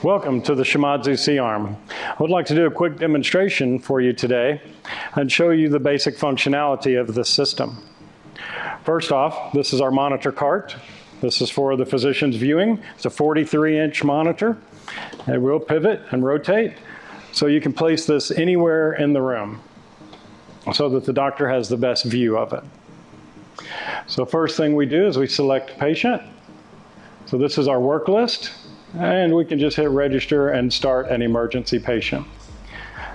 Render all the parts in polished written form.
Welcome to the Shimadzu C-arm. I would like to do a quick demonstration for you today and show you the basic functionality of this system. First off, this is our monitor cart. This is for the physician's viewing. It's a 43-inch monitor. It will pivot and rotate, so you can place this anywhere in the room so that the doctor has the best view of it. So first thing we do is we select patient. So this is our work list, and we can just hit register and start an emergency patient.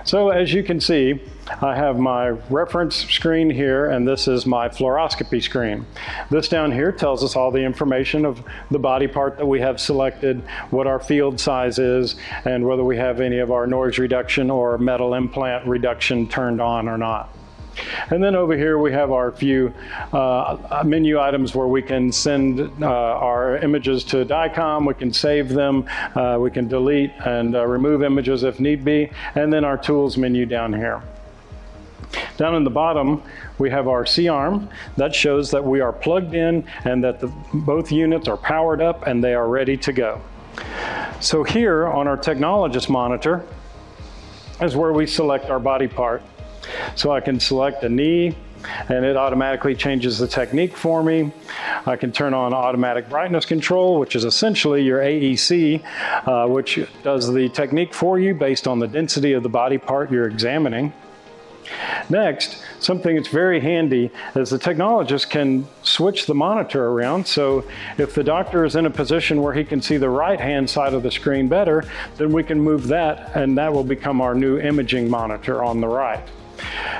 So as you can see, I have my reference screen here, and this is my fluoroscopy screen. This down here tells us all the information of the body part that we have selected, what our field size is, and whether we have any of our noise reduction or metal implant reduction turned on or not. And then over here we have our few menu items where we can send our images to DICOM, we can save them, we can delete and remove images if need be, and then our tools menu down here. Down in the bottom, we have our C-arm. That shows that we are plugged in and that both units are powered up and they are ready to go. So here on our technologist monitor is where we select our body part. So I can select a knee, and it automatically changes the technique for me. I can turn on automatic brightness control, which is essentially your AEC, which does the technique for you based on the density of the body part you're examining. Next, something that's very handy is the technologist can switch the monitor around. So if the doctor is in a position where he can see the right-hand side of the screen better, then we can move that, and that will become our new imaging monitor on the right.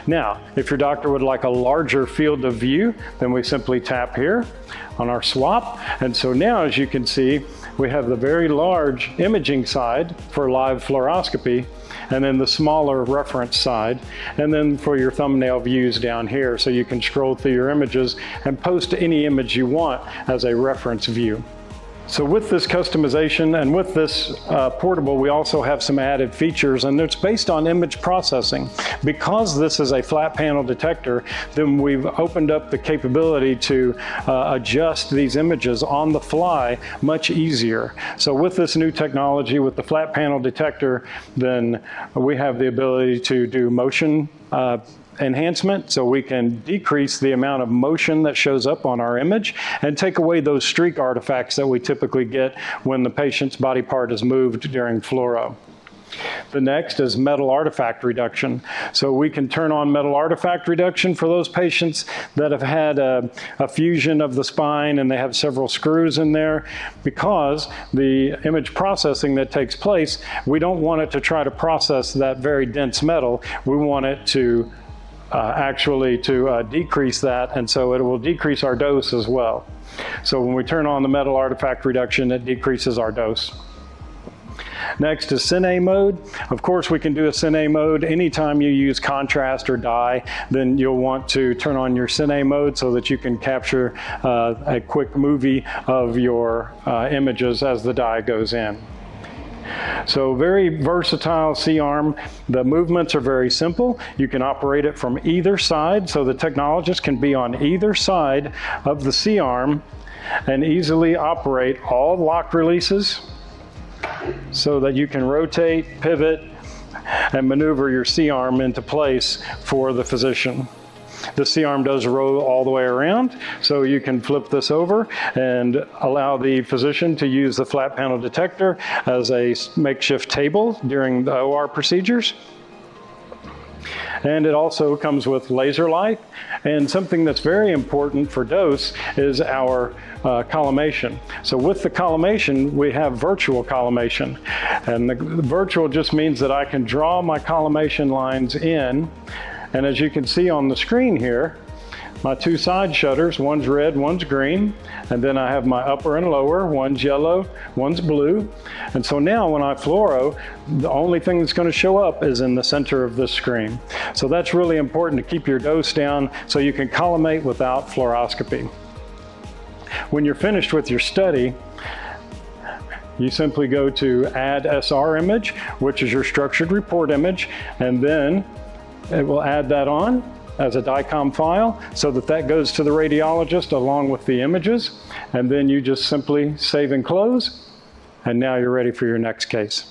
Now, if your doctor would like a larger field of view, then we simply tap here on our swap. And so now, as you can see, we have the very large imaging side for live fluoroscopy, and then the smaller reference side, and then for your thumbnail views down here, so you can scroll through your images and post any image you want as a reference view. So with this customization and with this portable, we also have some added features, and it's based on image processing. Because this is a flat panel detector, then we've opened up the capability to adjust these images on the fly much easier. So with this new technology, with the flat panel detector, then we have the ability to do motion enhancement, so we can decrease the amount of motion that shows up on our image and take away those streak artifacts that we typically get when the patient's body part is moved during fluoro. The next is metal artifact reduction. So we can turn on metal artifact reduction for those patients that have had a fusion of the spine and they have several screws in there. Because the image processing that takes place, we don't want it to try to process that very dense metal. We want it to decrease that, and so it will decrease our dose as well. So when we turn on the metal artifact reduction, it decreases our dose. Next is Cine mode. Of course, we can do a Cine mode. Anytime you use contrast or dye, then you'll want to turn on your Cine mode so that you can capture a quick movie of your images as the dye goes in. So very versatile C-arm. The movements are very simple. You can operate it from either side, so the technologist can be on either side of the C-arm and easily operate all lock releases so that you can rotate, pivot, and maneuver your C-arm into place for the physician. The C-arm does roll all the way around, so you can flip this over and allow the physician to use the flat panel detector as a makeshift table during the OR procedures. And it also comes with laser light, and something that's very important for dose is our collimation. So with the collimation, we have virtual collimation, and the virtual just means that I can draw my collimation lines in. And as you can see on the screen here, my two side shutters, one's red, one's green, and then I have my upper and lower, one's yellow, one's blue. And so now when I fluoro, the only thing that's going to show up is in the center of this screen. So that's really important to keep your dose down so you can collimate without fluoroscopy. When you're finished with your study, you simply go to Add SR Image, which is your structured report image, and then it will add that on as a DICOM file so that that goes to the radiologist along with the images, and then you just simply save and close, And now you're ready for your next case.